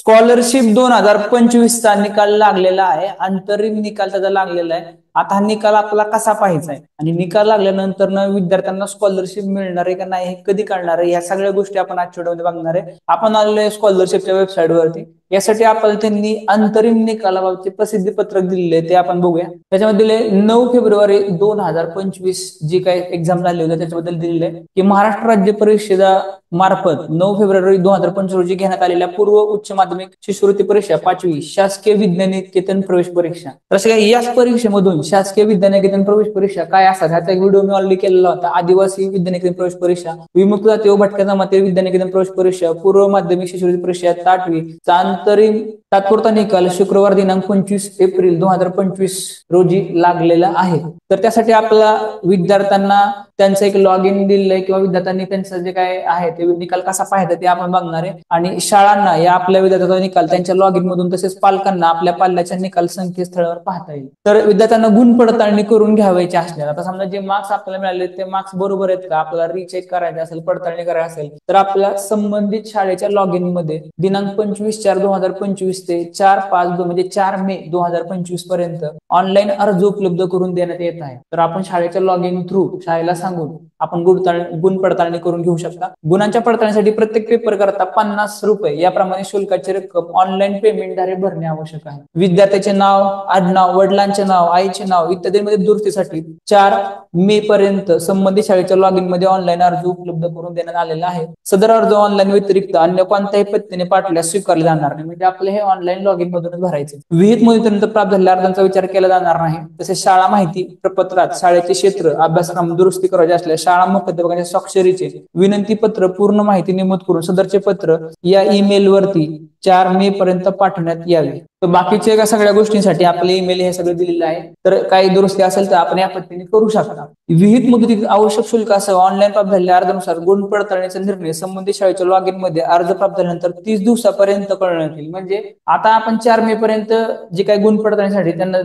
Scholarship 2025चा निकाल लागलेला आहे. अंतरिम निकाल त्याचा लागलेला आहे. आता हा निकाल आपल्याला कसा पाहायचा आहे आणि निकाल लागल्यानंतर विद्यार्थ्यांना स्कॉलरशिप मिळणार आहे का नाही हे कधी कळणार आहे, या सगळ्या गोष्टी आपण आजच्या व्हिडिओमध्ये बघणार आहे. आपण आलेलो आहे स्कॉलरशिपच्या वेबसाईटवरती. यासाठी आपल्याला त्यांनी अंतरिम निकालाबाबतचे प्रसिद्धी पत्रक दिलेले ते आपण बघूया. त्याच्यामध्ये दिले 9 फेब्रुवारी 2025 जी काही एक्झाम झाली होती त्याच्याबद्दल दिलेले की महाराष्ट्र राज्य परिषदा मार्फत 9 फेब्रुवारी 2025 रोजी घेण्यात आलेल्या पूर्व उच्च माध्यमिक शिष्यवृत्ती परीक्षा 5वी शासकीय विज्ञानिकेतन प्रवेश परीक्षा. तसं काय याच परीक्षेमधून शासकीय विज्ञानिकेतन प्रवेश परीक्षा काय असतात ह्याचा एक व्हिडिओ मी ऑलरेडी केलेला होता. आदिवासी विज्ञानिकेतन प्रवेश परीक्षा, विमुक्त जाती व भटक्या जमाती विज्ञानिकेतन प्रवेश परीक्षा, पूर्व माध्यमिक शिष्यवृत्ती परीक्षा 8वी चा अंतरिम तात्पुरता निकाल शुक्रवार दिनांक 25 एप्रिल 2025 रोजी लागलेला आहे. तर त्यासाठी आपल्याला विद्यार्थ्यांना त्यांचं एक लॉग इन दिलेलं आहे किंवा विद्यार्थ्यांनी त्यांचं जे काय आहे ते निकाल कसा पाहायचा ते आपण बघणार आहे. आणि शाळांना या आपल्या विद्यार्थ्याचा निकाल त्यांच्या लॉग इन मधून तसेच पालकांना आपल्या पाल्याच्या निकाल संकेतस्थळावर पाहता येईल. तर विद्यार्थ्यांना गुण पडताळणी करून घ्यावायची असल्यास आता समजा जे मार्क्स आपल्याला मिळाले ते मार्क्स बरोबर आहेत का आपल्याला रिचेक करायचे असेल, पडताळणी करायची असेल तर आपल्या संबंधित शाळेच्या लॉग इन मध्ये दिनांक 25/4/2025 ते 4/5 म्हणजे 4 मे 2025 पर्यंत ऑनलाईन अर्ज उपलब्ध करून देण्यात येत आहे. तर आपण शाळेच्या लॉग इन थ्रू शाळेला सांगून आपण गुण पडताळणी करून घेऊ शकता. गुणांच्या पडताळणीसाठी प्रत्येक पेपर करता 50 रुपये याप्रमाणे शुल्काची रक्कम ऑनलाईन पेमेंटद्वारे भरणे आवश्यक आहे. विद्यार्थ्याचे नाव, आडनाव, वडिलांचे नाव, आईचे नाव इत्यादींमध्ये दुरुस्तीसाठी 4 मे पर्यंत संबंधित शाळेच्या लॉग इन मध्ये ऑनलाईन अर्ज उपलब्ध करून देण्यात आलेला आहे. सदर अर्ज ऑनलाईन व्यतिरिक्त अन्य कोणत्याही पद्धतीने पाठवल्यास स्वीकारले जाणार नाही. म्हणजे आपले हे ऑनलाईन लॉग इन मधूनच भरायचे. विहित मुदतीनंतर प्राप्त झालेल्या अर्जांचा विचार केला जाणार नाही. तसेच शाळा माहिती प्रपत्रात शाळेचे क्षेत्र अभ्यासक्रम दुरुस्ती करायचे असल्यास शाळा मुख्याध्यापकांच्या स्वाक्षरीचे विनंती पत्र पूर्ण माहिती नमूद करून सदरचे पत्र या ईमेल वरती 4 मे पर्यंत पाठवण्यात यावे. तर बाकीच्या सगळ्या गोष्टींसाठी आपले ईमेल हे सगळं दिलेलं आहे. तर काही दुरुस्ती असेल तर आपण या पद्धतीने करू शकता. विहित मुदतीत आवश्यक शुल्कासह ऑनलाईन प्राप्त झालेल्या अर्जानुसार गुण पडताळणीचा निर्णय संबंधित शाळेच्या लॉग इन मध्ये अर्ज प्राप्त झाल्यानंतर 30 दिवसापर्यंत कळवण्यात येईल. म्हणजे आता आपण 4 मे पर्यंत जे काही गुण पडताळणीसाठी त्यांना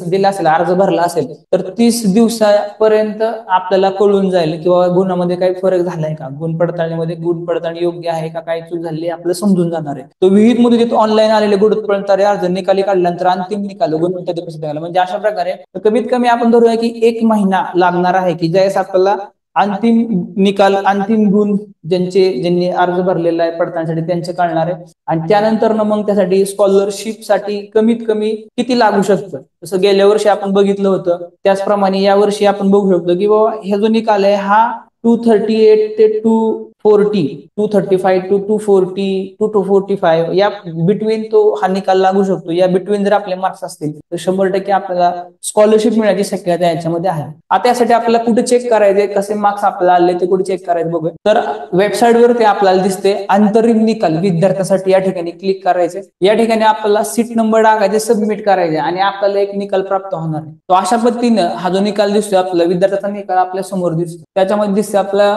दिला असेल, अर्ज भरला असेल तर 30 दिवसापर्यंत आपल्याला कळून जाईल किंवा गुणामध्ये काही फरक झालाय का, गुण पडताळणीमध्ये गुण पडताळणी योग्य आहे का, काय चूक झाली आपल्याला समजून जाणार आहे. तो विहित मुदतीत ऑनलाईन आलेले गुण पडताळणी अर्ज निकाली काढल्यानंतर अंतिम निकाल गुण प्रसिद्ध झाला. म्हणजे अशा प्रकारे कमीत कमी आपण धरूया की 1 महिना लागणार आहे की ज्यावेळेस आपल्याला अंतिम निकाल, अंतिम गुण ज्यांनी अर्ज भरलेला आहे पडताळणीसाठी त्यांचे कळणार आहे. आणि त्यानंतर मग त्यासाठी स्कॉलरशिप साठी कमीत कमी किती लागू शकतं, जसं गेल्या वर्षी आपण बघितलं होतं त्याचप्रमाणे या वर्षी आपण बघू शकतो की बाबा हे जो निकाल आहे हा 238 ते 240, 235 टू 240 टू 245 या बिटवीन तो हा निकाल लागू शकतो. या बिटवीन जर आपले मार्क्स असतील तर 100% आपल्याला स्कॉलरशिप मिळण्याची शक्यता याच्यामध्ये आहे. आता यासाठी आपल्याला कुठे चेक करायचे, कसे मार्क्स आपल्याला आले ते कुठे चेक करायचे बघूया. तर वेबसाईट वरती आपल्याला दिसते अंतरिम निकाल विद्यार्थ्यांसाठी, या ठिकाणी क्लिक करायचे. या ठिकाणी आपल्याला सीट नंबर टाकायचे, सबमिट करायचे आणि आपल्याला एक निकाल प्राप्त होणार आहे. तो अशा पद्धतीनं हा जो निकाल दिसतोय आपला विद्यार्थ्याचा निकाल आपल्या समोर दिसतो. त्याच्यामध्ये दिसते आपल्या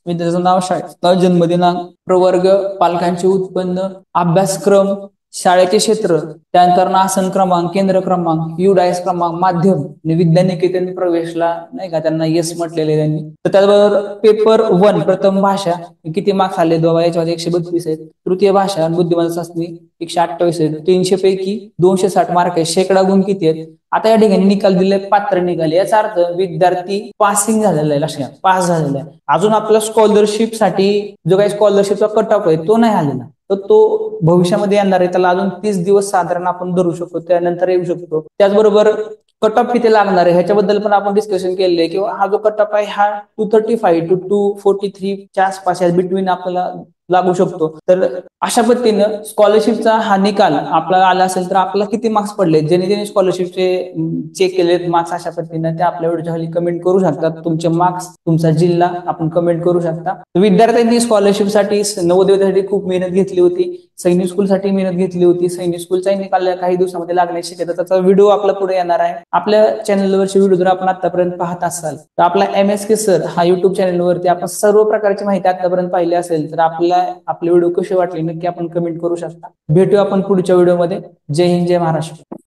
विद्यार्थ्याचं नाव, शाळेत जन्मदिनांक, प्रवर्ग, पालकांचे उत्पन्न, अभ्यासक्रम, शाळेचे क्षेत्र, त्यानंतर आसन क्रमांक, केंद्र क्रमांक, UDIS क्रमांक, माध्यम, विद्यानिकेतन प्रवेशला नाही का त्यांना येस म्हटलेले त्यांनी. तर त्याचबरोबर पेपर 1 प्रथम भाषा किती मार्क्स आले दोघा याच्यामध्ये 132 आहेत. तृतीय भाषा बुद्धिमत्ता चाचणी 128 आहेत. 300 पैकी 260 मार्क आहे. शेकडा गुण किती आहेत. आता या ठिकाणी निकाल दिले पात्र निकाल, याचा अर्थ विद्यार्थी पासिंग झालेला आहे, लक्षात पास झालेला आहे. अजून आपल्या स्कॉलरशिप साठी जो काही स्कॉलरशिपचा कट ऑफ आहे तो नाही आलेला, तर तो भविष्यामध्ये येणार आहे. त्याला अजून 30 दिवस साधारण आपण धरू शकतो, त्यानंतर येऊ शकतो. त्याचबरोबर कट ऑफ किती लागणार आहे ह्याच्याबद्दल पण आपण डिस्कशन केलेलं आहे किंवा हा जो कट ऑफ आहे हा 235 टू 243 च्या आसपास बिटवीन आपल्याला लागू शकतो. तर अशा पद्धतीनं स्कॉलरशिपचा हा निकाल आपल्याला आला असेल तर आपल्याला किती मार्क्स पडले, ज्यांनी स्कॉलरशिपचे चेक केलेत मार्क्स अशा पद्धतीनं ते आपल्या व्हिडिओच्या खाली कमेंट करू शकतात. तुमचे मार्क्स, तुमचा जिल्हा आपण कमेंट करू शकता. विद्यार्थ्यांनी स्कॉलरशिपसाठी नवोदयसाठी खूप मेहनत घेतली होती, सैनिक स्कूलसाठी मेहनत घेतली होती. सैनिक स्कूलचा निकाल काही दिवसामध्ये लागण्याची शक्यता, त्याचा व्हिडिओ आपला पुढे येणार आहे. आपल्या चॅनलवरचे व्हिडिओ जर आपण आतापर्यंत पाहत असाल तर आपला MSK सर हा युट्यूब चॅनलवरती आपण सर्व प्रकारची माहिती आतापर्यंत पाहिली असेल तर आपले व्हिडिओ कसे वाटले नक्की आपण कमेंट करू शकता. भेटू आपण पुढच्या व्हिडिओमध्ये. जय हिंद, जय महाराष्ट्र.